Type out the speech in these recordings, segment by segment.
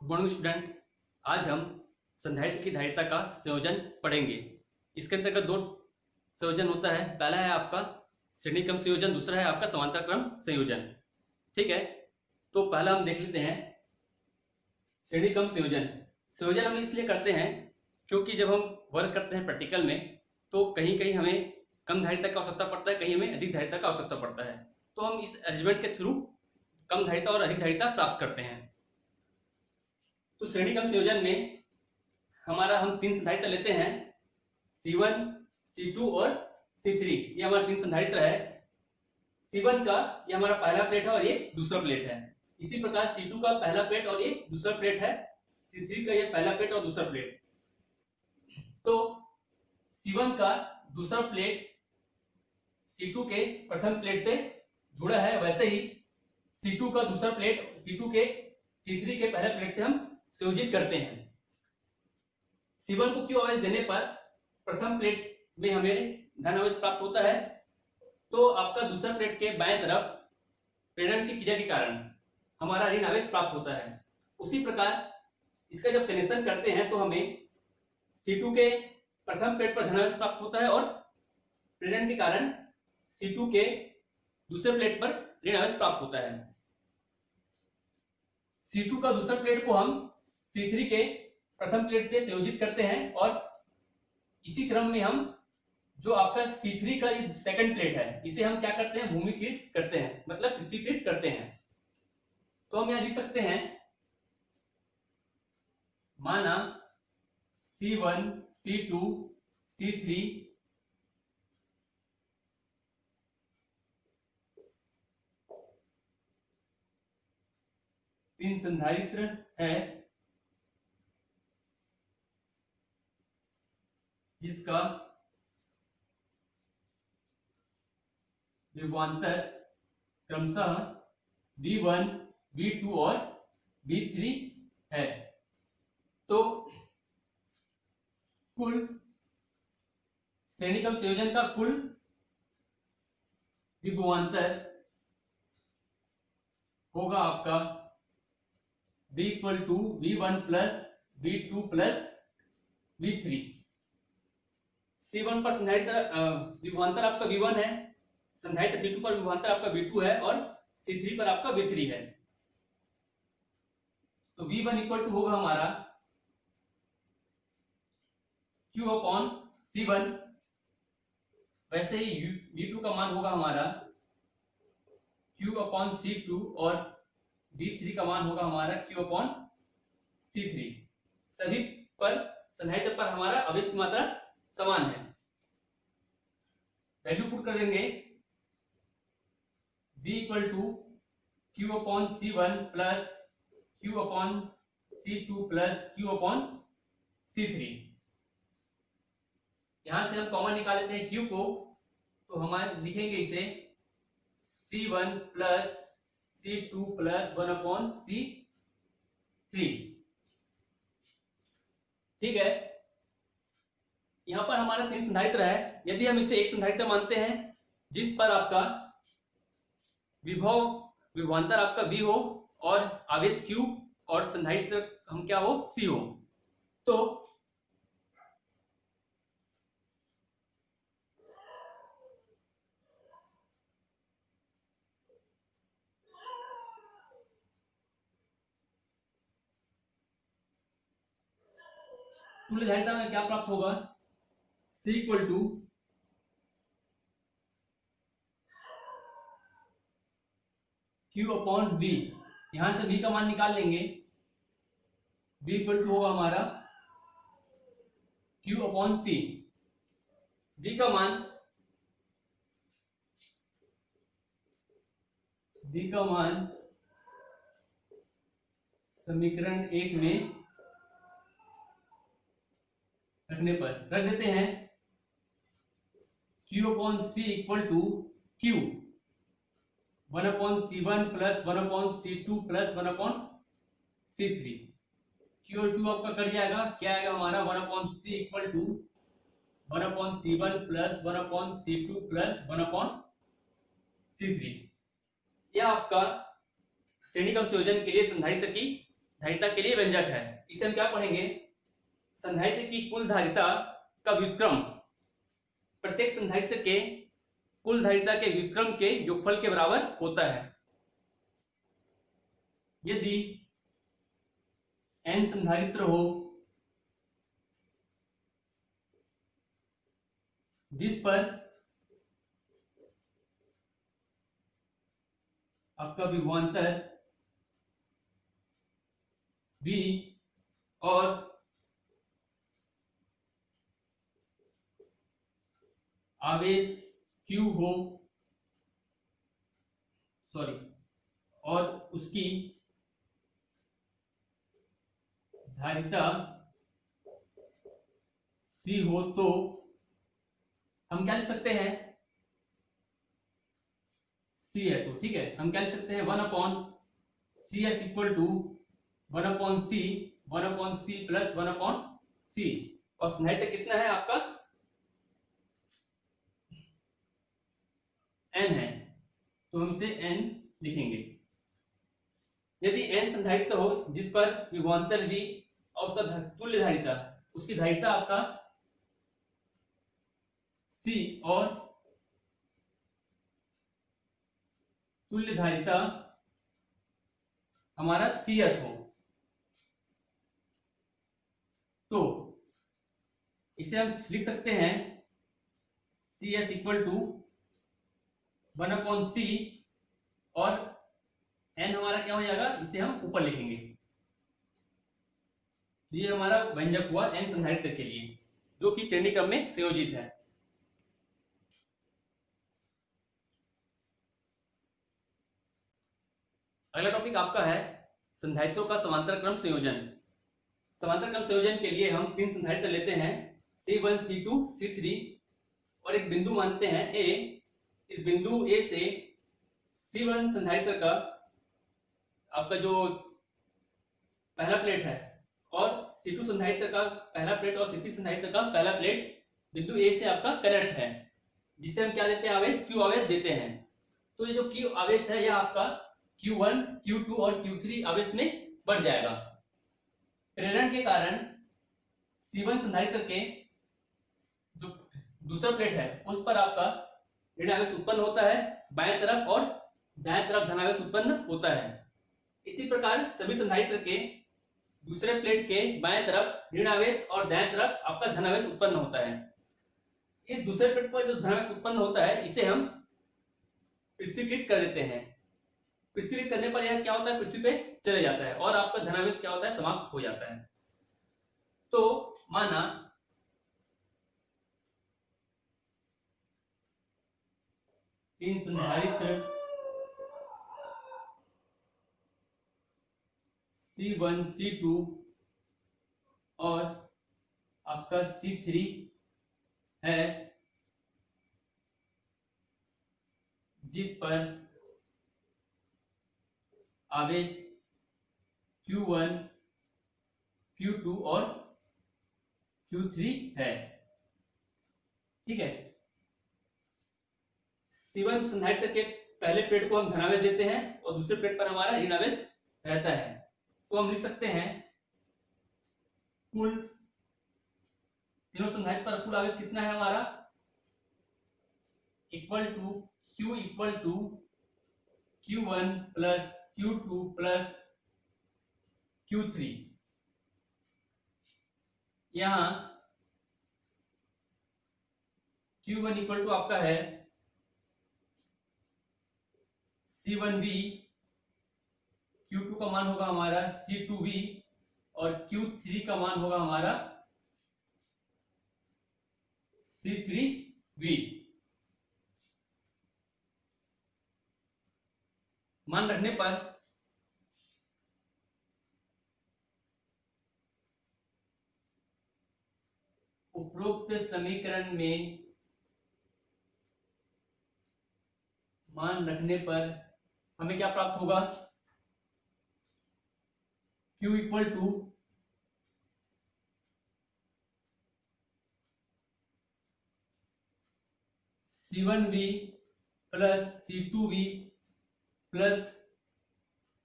Good morning student. आज हम संधारित्र की धारिता का संयोजन पढ़ेंगे। इसके अंतर्गत दो संयोजन होता है। पहला है आपका श्रेणी क्रम संयोजन, दूसरा है आपका समांतर क्रम संयोजन। ठीक है, तो पहला हम देख लेते हैं श्रेणी क्रम संयोजन। संयोजन हम इसलिए करते हैं क्योंकि जब हम वर्क करते हैं प्रैक्टिकल में तो कहीं कहीं हमें कम धारिता की आवश्यकता पड़ता है, कहीं हमें अधिक धारिता की आवश्यकता पड़ता है। तो हम इस अरेंजमेंट के थ्रू कम धारिता और अधिक धारिता प्राप्त करते हैं। तो श्रेणी क्रम संयोजन में हमारा हम तीन संधारित्र लेते हैं, C1, C2 और C3। ये हमारा तीन संधारित्र है। C1 का ये हमारा पहला प्लेट है और ये दूसरा प्लेट है। इसी प्रकार C2 का पहला प्लेट और ये दूसरा प्लेट है। C3 का ये पहला प्लेट और दूसरा प्लेट। तो C1 का दूसरा प्लेट C2 के प्रथम प्लेट से जुड़ा है, वैसे ही C2 का दूसरा प्लेट C2 के C3 के पहले प्लेट से हम संयोजित करते हैं। C1 को Q आवेश देने पर प्रथम प्लेट में हमें धन आवेश प्राप्त होता है, तो आपका दूसरा प्लेट के बाएं तरफ प्रेरण की क्रिया के कारण हमारा ऋण आवेश प्राप्त होता है। उसी प्रकार इसका जब कनेक्शन करते हैं तो हमें C2 के प्रथम प्लेट पर धन आवेश प्राप्त होता है और प्रेरण के कारण C2 के दूसरे प्लेट पर ऋण आवेश प्राप्त होता है। C2 का दूसरा प्लेट को हम C3 के प्रथम प्लेट से संयोजित करते हैं और इसी क्रम में हम जो आपका C3 का ये सेकंड प्लेट है इसे हम क्या करते हैं, भूमिकृत करते हैं, मतलब पृथ्वीकृत करते हैं। तो हम यहां लिख सकते हैं, माना C1, C2, C3 तीन संधारित्र है जिसका विभवांतर क्रमशः V1, V2 और V3 है। तो कुल श्रेणी क्रम संयोजन का कुल विभवांतर होगा आपका V equal to V1 plus V2 plus V3। C1 पर संधारित्र विभवांतर आपका V1 है, संधारित्र C2 पर विभवांतर आपका V2 है और C3 पर आपका V3 है। तो V1 इक्वल टू होगा हमारा Q अपॉन C1, वैसे ही V2 का मान होगा हमारा Q अपॉन C2 और V3 का मान होगा हमारा Q अपॉन C3। सभी पर संधारित्र पर हमारा आवेश की मात्रा समान है। वैल्यू पुट कर देंगे, V equal to Q upon C1 plus Q upon C2 plus Q upon C3। यहां से हम कॉमन निकाल लेते हैं Q को, तो हमारे लिखेंगे इसे C1 plus C2 plus 1 upon C3। ठीक है, यहां पर हमारा तीन संधारित्र है। यदि हम इसे एक संधारित्र मानते हैं जिस पर आपका विभवांतर आपका V हो और आवेश Q और संधारित्र हम क्या हो, C हो, तो तुल्य धारिता में क्या प्राप्त होगा, C equal to Q upon V। यहां से V का मान निकाल लेंगे, V इक्वल टू होगा हमारा Q अपॉन C। V का मान समीकरण 1 में रखने पर रख देते हैं, Q upon C equal to Q 1 upon C1 plus 1 upon C2 plus 1 upon C3। Q और Q आपका कट जाएगा, क्या आएगा हमारा 1 upon C equal to 1 upon C1 plus 1 upon C2 plus 1 upon C3। यह आपका श्रेणी क्रम संयोजन के लिए संधारित्र की धारिता के लिए व्यंजक है। इसे हम क्या पढ़ेंगे, संधारित्र की कुल धारिता का व्युत्क्रम प्रत्येक संधारित्र के कुल धारिता के व्युत्क्रम के योगफल के बराबर होता है। यदि n संधारित्र हो जिस पर आपका विभवांतर V और आवेश Q हो, और उसकी धारिता C हो, तो हम क्या लिख सकते हैं, CS हो। ठीक है, हम क्या लिख सकते हैं, 1/CS equal to 1/C 1/C plus 1/C। और संधारित्र कितना है आपका, n है, तो हम इसे n लिखेंगे। यदि n संधारित्र हो जिस पर विभवांतर V और उसका तुल्य धारिता, उसकी धारिता आपका C और तुल्य धारिता हमारा CS हो, तो इसे हम लिख सकते हैं CS इक्वल टू 1/C और n हमारा क्या हो जाएगा, इसे हम ऊपर लिखेंगे। ये हमारा व्यंजक हुआ n संधारित्र के लिए, जो कि श्रेणी क्रम में संयोजित है। अगला टॉपिक आपका है संधारित्रों का समांतर क्रम संयोजन। समांतर क्रम संयोजन के लिए हम 3 संधारित्र लेते हैं, C1 C2 C3, और एक बिंदु मानते हैं A। इस बिंदु A से C1 संधारित्र का आपका जो पहला प्लेट है और C2 संधारित्र का पहला प्लेट और C3 संधारित्र का पहला प्लेट बिंदु A से आपका कनेक्ट है, जिसे हम क्या देते हैं, आवेश Q आवेश देते हैं। तो ये जो Q आवेश है यह आपका Q1 Q2 और Q3 आवेश में बढ़ जाएगा। प्रेरण के कारण C1 संधारित्र के जो दूसरा प्लेट है उस पर आपका ऋण आवेश उत्पन्न होता है बाएं तरफ, और दाएं तरफ धनावेश उत्पन्न होता है। इसी प्रकार सभी संधारित्र के दूसरे प्लेट के बाएं तरफ ऋण आवेश और दाएं तरफ आपका धनावेश उत्पन्न होता है। इस दूसरे प्लेट पर जो धनावेश उत्पन्न होता है इसे हम पृथ्वीकृत कर देते हैं। पृथ्वीकृत करने पर यह क्या होता है, पृथ्वी पे चले जाता है और आपका धनावेश क्या होता है, समाप्त हो जाता है। तो माना तीन संधारित्र C1 C2 और आपका C3 है, जिस पर आवेश Q1 Q2 और Q3 है। ठीक है, C1 संधारित्र के पहले प्लेट को हम धनावेश देते हैं और दूसरे प्लेट पर हमारा ऋणावेश रहता है, तो हम लिख सकते हैं कुल तीनों संधारित्र पर कुल आवेश कितना है हमारा, equal to Q equal to Q1 plus Q2 plus Q3। यहां Q1 इक्वल टू आपका है C1V, Q2 का मान होगा हमारा C2V और Q3 का मान होगा हमारा C3V। मान रखने पर उपरोक्त समीकरण में मान रखने पर हमें क्या प्राप्त होगा, Q equal to C1V plus C2V plus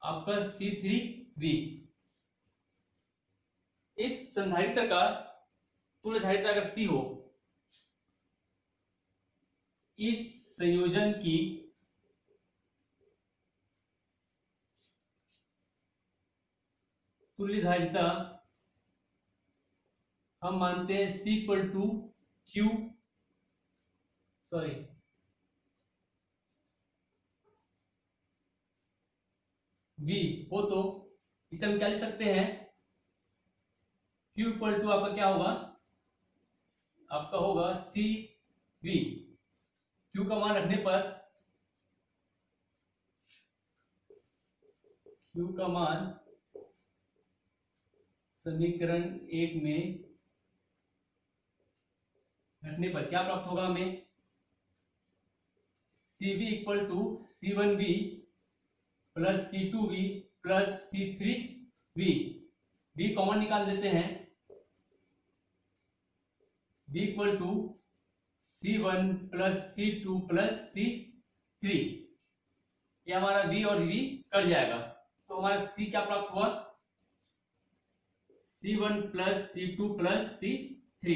आपका C3V। इस संधारित्र का तुल्य धारिता अगर C हो, इस संयोजन की तुल्य धारिता हम मानते हैं C equal to Q V हो, तो इसे हम क्या लिख सकते हैं, Q इक्वल टू आपका क्या होगा, आपका होगा C V। Q का मान रखने पर Q का मान समीकरण 1 में रखने पर क्या प्राप्त होगा हमें, CV equal to C1V plus C2V plus C3V। V common निकाल देते हैं, V equal to C1 plus C2 plus C3। ये हमारा V और V कट जाएगा, तो हमारा C क्या प्राप्त हुआ, C1 plus C2 plus C3।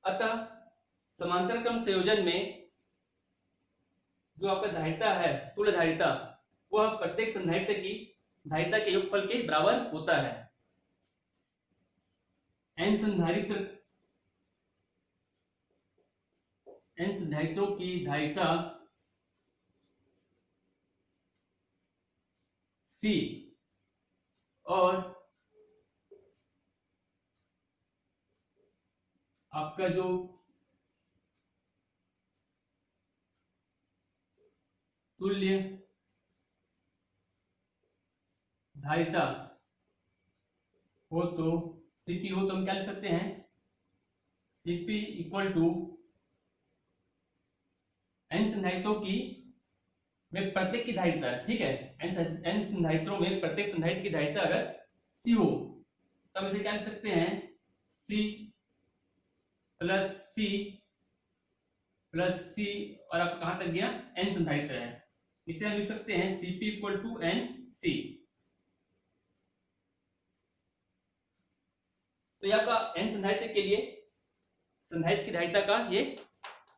अतः समांतर क्रम संयोजन में जो आपका धारिता है, तुल्य धारिता, वह प्रत्येक संधारित्र की धारिता के योगफल के बराबर होता है। n संधारित्रों की धारिता C और आपका जो तुल्य धारिता हो, तो Cp हो, तो हम क्या लिख सकते हैं, Cp इक्वल टू n संधारित्रों की में प्रत्येक की धारिता, ठीक है, n संधारित्रों में प्रत्येक संधारित्र की धारिता अगर C हो, तो हम इसे क्या लिख सकते हैं, C plus C plus C, और आप कहां तक गया, n संधारित्र है, इसे हम लिख सकते हैं Cp इक्वल टू NC। तो ये आपका n संधारित्र के लिए संधारित्र की धारिता का ये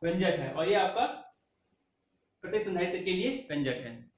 व्यंजक है, और ये आपका प्रत्येक संधारित्र के लिए व्यंजक है।